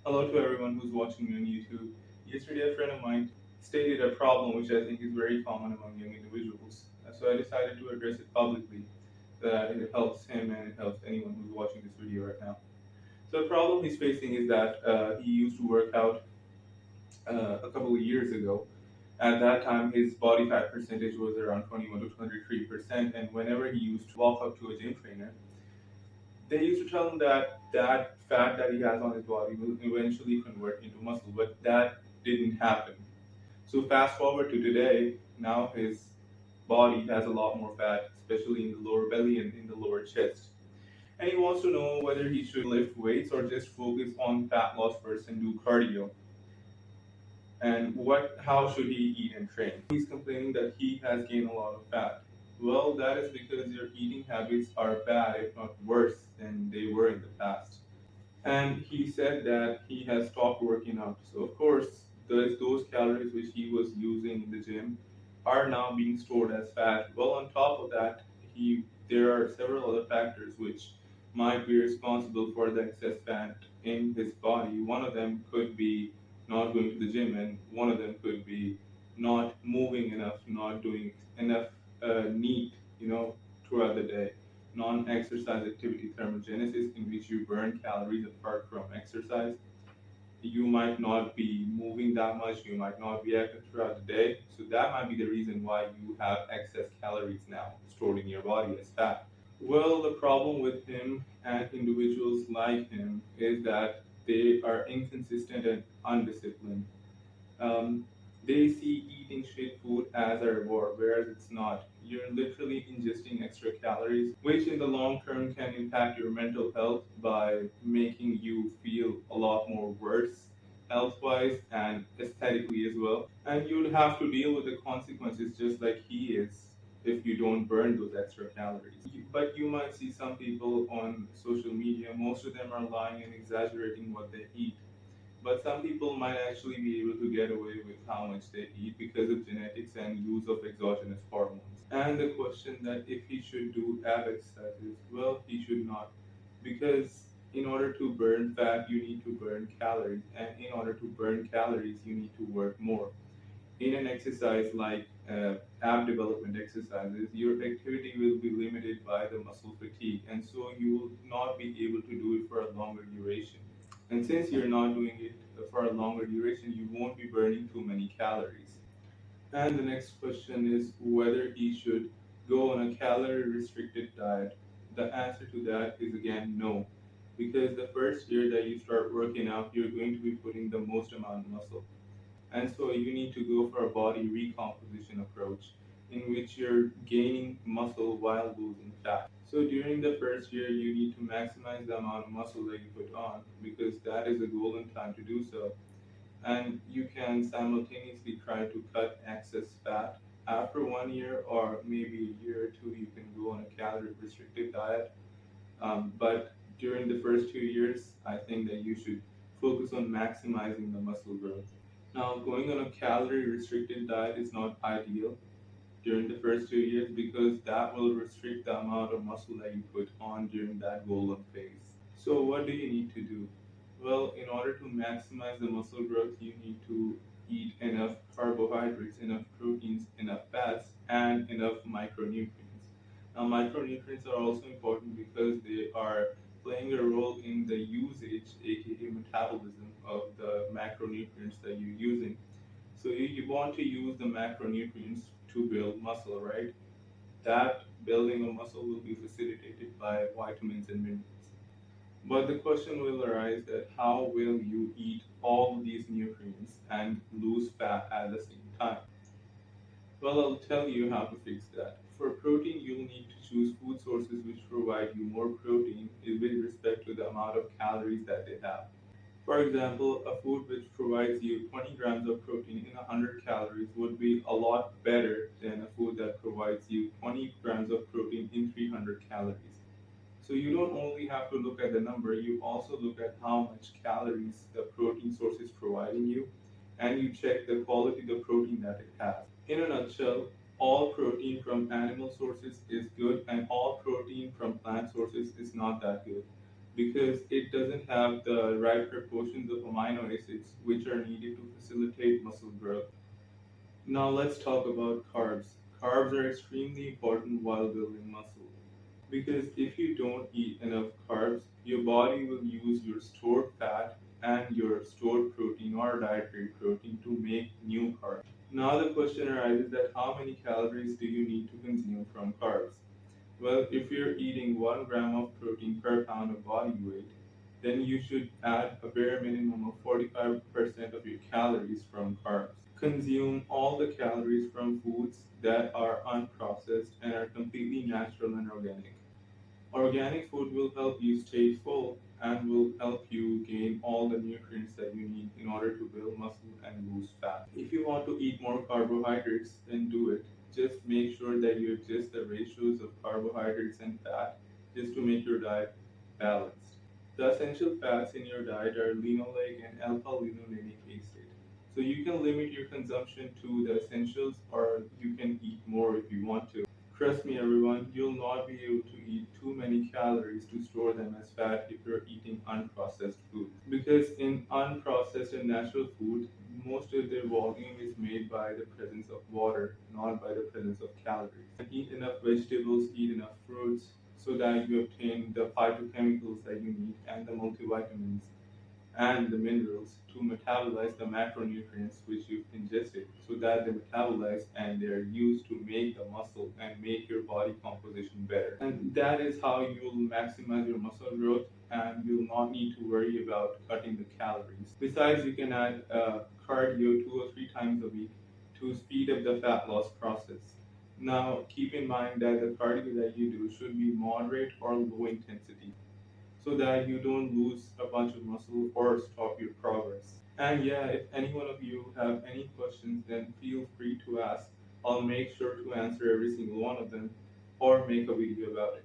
Hello to everyone who's watching me on YouTube. Yesterday, a friend of mine stated a problem which I think is very common among young individuals. So I decided to address it publicly so that it helps him and it helps anyone who's watching this video right now. So the problem he's facing is that he used to work out a couple of years ago. At that time, his body fat percentage was around 21 to 23%, and whenever he used to walk up to a gym trainer, they used to tell him that that fat that he has on his body will eventually convert into muscle, but that didn't happen. So fast forward to today, now his body has a lot more fat, especially in the lower belly and in the lower chest. And he wants to know whether he should lift weights or just focus on fat loss first and do cardio. And how should he eat and train? He's complaining that he has gained a lot of fat. Well, that is because your eating habits are bad, if not worse, than they were in the past. And he said that he has stopped working out. So of course, those calories which he was using in the gym are now being stored as fat. Well, on top of that, he there are several other factors which might be responsible for the excess fat in his body. One of them could be not going to the gym, and one of them could be not moving enough, not doing enough neat, throughout the day. Non-exercise activity thermogenesis, in which you burn calories apart from exercise. You might not be moving that much, you might not be active throughout the day, so that might be the reason why you have excess calories now stored in your body as fat. Well, the problem with him and individuals like him is that they are inconsistent and undisciplined. um, they see eating street food as a reward, whereas it's not. You're literally ingesting extra calories, which in the long term can impact your mental health by making you feel a lot more worse health wise and aesthetically as well. And you'll have to deal with the consequences just like he is if you don't burn those extra calories. But you might see some people on social media, most of them are lying and exaggerating what they eat, but some people might actually be able to get away with how much they eat because of genetics and use of exogenous hormones. And the question that if he should do ab exercises, well, he should not. Because in order to burn fat, you need to burn calories. And in order to burn calories, you need to work more. In an exercise like ab development exercises, your activity will be limited by the muscle fatigue, and so you will not be able to do it for a longer duration. And since you're not doing it for a longer duration, you won't be burning too many calories. And the next question is whether he should go on a calorie restricted diet. The answer to that is again no. Because the first year that you start working out, you're going to be putting the most amount of muscle. And so you need to go for a body recomposition approach in which you're gaining muscle while losing fat. So during the first year, you need to maximize the amount of muscle that you put on because that is a golden time to do so. And you can simultaneously try to cut excess fat. After 1 year or maybe a year or two, you can go on a calorie restricted diet. But during the first 2 years, I think that you should focus on maximizing the muscle growth. Now, going on a calorie restricted diet is not ideal during the first 2 years because that will restrict the amount of muscle that you put on during that golden phase. So, what do you need to do? Well, in order to maximize the muscle growth, you need to eat enough carbohydrates, enough proteins, enough fats, and enough micronutrients. Now, micronutrients are also important because they are playing a role in the usage, aka metabolism, of the macronutrients that you're using. So, you want to use the macronutrients to build muscle, right? That building of muscle will be facilitated by vitamins and minerals. But the question will arise that how will you eat all these nutrients and lose fat at the same time? Well, I'll tell you how to fix that. For protein, you'll need to choose food sources which provide you more protein with respect to the amount of calories that they have. For example, a food which provides you 20 grams of protein in 100 calories would be a lot better than a food that provides you 20 grams of protein in 300 calories. So you don't only have to look at the number, you also look at how much calories the protein source is providing you, and you check the quality of the protein that it has. In a nutshell, all protein from animal sources is good and all protein from plant sources is not that good. because it doesn't have the right proportions of amino acids which are needed to facilitate muscle growth. Now let's talk about carbs. Carbs are extremely important while building muscle because if you don't eat enough carbs, your body will use your stored fat and your stored protein or dietary protein to make new carbs. Now the question arises that how many calories do you need to consume from carbs? Well, if you're eating 1 gram of protein per pound of body weight, then you should add a bare minimum of 45% of your calories from carbs. Consume all the calories from foods that are unprocessed and are completely natural and organic. Organic food will help you stay full and will help you gain all the nutrients that you need in order to build muscle and lose fat. If you want to eat more carbohydrates, then do it. Just make sure that you adjust the ratios of carbohydrates and fat just to make your diet balanced. The essential fats in your diet are linoleic and alpha-linolenic acid. So you can limit your consumption to the essentials or you can eat more if you want to. Trust me, everyone, you'll not be able to eat too many calories to store them as fat if you're eating unprocessed food. Because in unprocessed and natural food, most of their volume is made by the presence of water, not by the presence of calories. And eat enough vegetables, eat enough fruits, so that you obtain the phytochemicals that you need and the multivitamins and the minerals to metabolize the macronutrients which you've ingested so that they metabolize and they're used to make the muscle and make your body composition better. And that is how you'll maximize your muscle growth and you'll not need to worry about cutting the calories. Besides, you can add cardio 2 or 3 times a week to speed up the fat loss process. Now, keep in mind that the cardio that you do should be moderate or low intensity so that you don't lose a bunch of muscle or stop your progress. And yeah, if any one of you have any questions, then feel free to ask. I'll make sure to answer every single one of them or make a video about it.